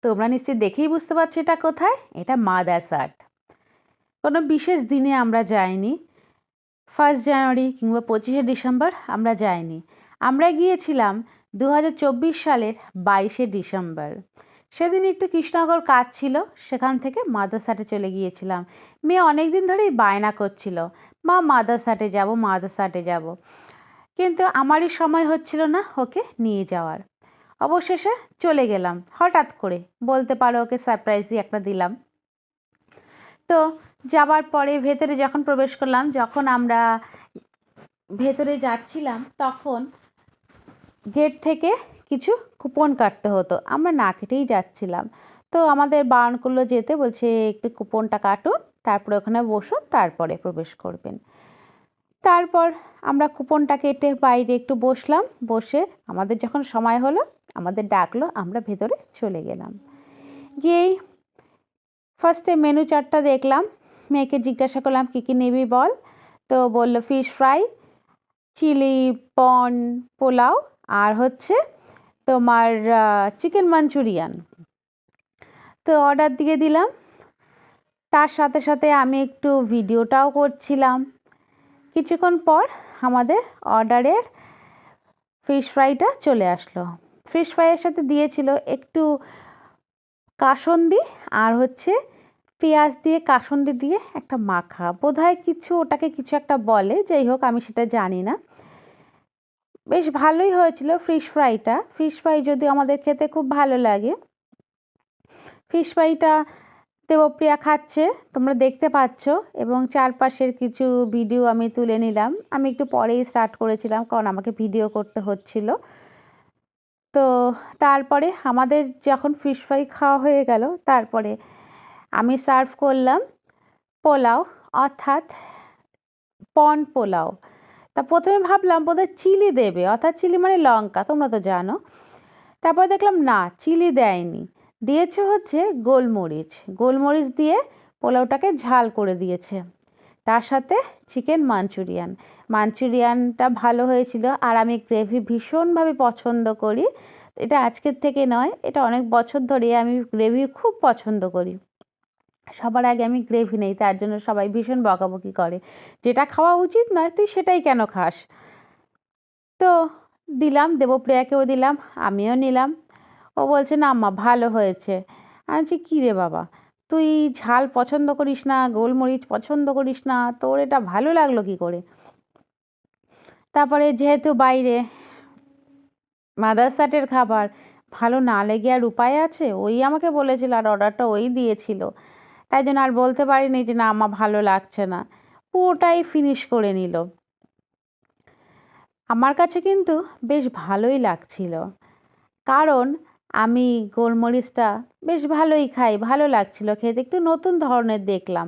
তোমরা নিশ্চয়ই দেখেই বুঝতে পারছো এটা কোথায়। এটা মাদারসাট। কোনো বিশেষ দিনে আমরা যাইনি, 1 জানুয়ারি কিংবা 25শে ডিসেম্বর আমরা যাইনি। আমরা গিয়েছিলাম 2024 সালের 22শে ডিসেম্বর। সেদিন একটু কৃষ্ণনগর কাজ ছিল, সেখান থেকে মাদারসাটে চলে গিয়েছিলাম। মেয়ে অনেক দিন ধরেই বায়না করছিল, মা মাদারসাটে যাব, মাদারসাটে যাব, কিন্তু আমারই সময় হচ্ছিল না ওকে নিয়ে যাওয়ার। অবশেষে চলে গেলাম হঠাৎ করে, বলতে পারো ওকে সারপ্রাইজই একটা দিলাম। তো যাবার পরে ভেতরে যখন প্রবেশ করলাম, যখন আমরা ভেতরে যাচ্ছিলাম তখন গেট থেকে কিছু কুপন কাটতে হতো, আমরা না কেটেই যাচ্ছিলাম। তো আমাদের বারণ করলো যেতে, বলছে একটু কুপনটা কাটুন, তারপরে ওখানে বসুন, তারপরে প্রবেশ করবেন। তারপর আমরা কুপনটা কেটে বাইরে একটু বসলাম, বসে আমাদের যখন সময় হলো আমাদের ডাকলো, আমরা ভেতরে চলে গেলাম। গিয়েই ফার্স্টে মেনু চার্টটা দেখলাম, মেয়েকে জিজ্ঞাসা করলাম কী কী নিবি বল। তো বললো ফিশ ফ্রাই, চিলি পন পোলাও, আর হচ্ছে তোমার চিকেন মাঞ্চুরিয়ান। তো অর্ডার দিয়ে দিলাম, তার সাথে সাথে আমি একটু ভিডিওটাও করছিলাম। কিছুক্ষণ পর আমাদের অর্ডারের ফিশ ফ্রাইটা চলে আসলো। ফিশ ফ্রাইয়ের সাথে দিয়েছিল একটু কাসুন্দি, আর হচ্ছে পেঁয়াজ দিয়ে কাসুন্দি দিয়ে একটা মাখা, বোধহয় কিছু ওটাকে কিছু একটা বলে, যাই হোক আমি সেটা জানি না। বেশ ভালোই হয়েছিল ফিশ ফ্রাইটা। ফিশ ফ্রাই যদি আমাদের খেতে খুব ভালো লাগে। ফিশ ফ্রাইটা দেবপ্রিয়া খাচ্ছে, তোমরা দেখতে পাচ্ছ, এবং চারপাশের কিছু ভিডিও আমি তুলে নিলাম। আমি একটু পরেই স্টার্ট করেছিলাম, কারণ আমাকে ভিডিও করতে হচ্ছিল। তো তারপরে আমাদের যখন ফিশ ফ্রাই খাওয়া হয়ে গেল, তারপরে আমি সার্ভ করলাম পোলাও, অর্থাৎ পন পোলাও। তা প্রথমে ভাবলাম বোধহয় চিলি দেবে, অর্থাৎ চিলি মানে লঙ্কা, তোমরা তো জানো। তারপর দেখলাম না, চিলি দেয়নি, দিয়েছে হচ্ছে গোলমরিচ। গোলমরিচ দিয়ে পোলাওটাকে ঝাল করে দিয়েছে। তার সাথে চিকেন মাঞ্চুরিয়ান। মাঞ্চুরিয়ানটা ভালো হয়েছিল, আর আমি গ্রেভি ভীষণভাবে পছন্দ করি। এটা আজকের থেকে নয়, এটা অনেক বছর ধরে আমি গ্রেভি খুব পছন্দ করি। সবার আগে আমি গ্রেভি নেই, তার জন্য সবাই ভীষণ বকাবকি করে, যেটা খাওয়া উচিত নয়, তুই সেটাই কেন খাস। তো দিলাম, দেবপ্রিয়াকেও দিলাম, আমিও নিলাম। ও বলছে না আম্মা ভালো হয়েছে। আমি বলছি কী রে বাবা, তুই ঝাল পছন্দ করিস না, গোলমরিচ পছন্দ করিস না, তোর এটা ভালো লাগলো কী করে। তারপরে যেহেতু বাইরে মাদারসাটের খাবার, ভালো না লেগে আর উপায় আছে, ওই আমাকে বলেছিল আর অর্ডারটা ওই দিয়েছিল, তাই জন্য আর বলতে পারিনি যে না আমার ভালো লাগছে না, পুরোটাই ফিনিশ করে নিল। আমার কাছে কিন্তু বেশ ভালোই লাগছিল, কারণ আমি গোলমরিচটা বেশ ভালোই খাই, ভালো লাগছিল খেতে, একটু নতুন ধরনের দেখলাম।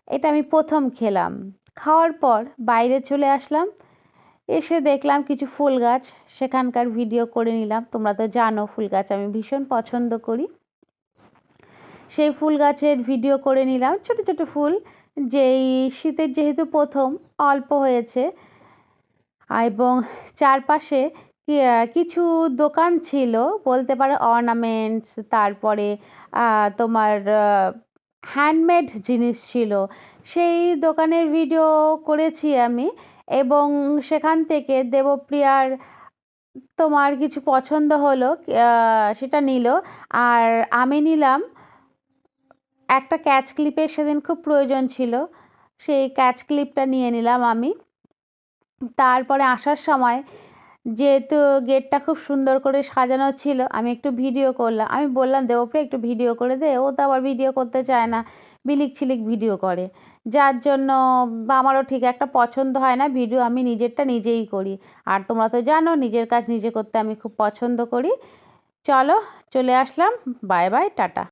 এটা আমি প্রথম খেলাম। খাওয়ার পর বাইরে চলে আসলাম, এসে দেখলাম কিছু ফুল গাছ, সেখানকার ভিডিও করে নিলাম। তোমরা তো জানো ফুল গাছ আমি ভীষণ পছন্দ করি। সেই ফুল গাছের ভিডিও করে নিলাম, ছোট ছোট ফুল, যেই শীতের যেহেতু প্রথম অল্প হয়েছে। এবং চারপাশে কিছু দোকান ছিল, বলতে পারো অর্নামেন্টস, তারপরে তোমার হ্যান্ডমেড জিনিস ছিল, সেই দোকানের ভিডিও করেছি আমি। এবং সেখান থেকে দেবপ্রিয়ার তোমার কিছু পছন্দ হলো, সেটা নিল। আর আমি নিলাম একটা ক্যাচ ক্লিপের, সেদিন খুব প্রয়োজন ছিল, সেই ক্যাচ ক্লিপটা নিয়ে নিলাম আমি। তারপরে আসার সময় যেহেতু গেটটা খুব সুন্দর করে সাজানো ছিল, আমি একটু ভিডিও করলাম। আমি বললাম দেবপ্রিয়া একটু ভিডিও করে দে, ও তো আবার ভিডিও করতে চায় না, বিলিক ছিলিক ভিডিও করে, যার জন্য আমারও ঠিক একটা পছন্দ হয় না, ভিডিও আমি নিজেরটা নিজেই করি। আর তোমরা তো জানো নিজের কাজ নিজে করতে আমি খুব পছন্দ করি। চলো চলে আসলাম, বাই বাই, টাটা।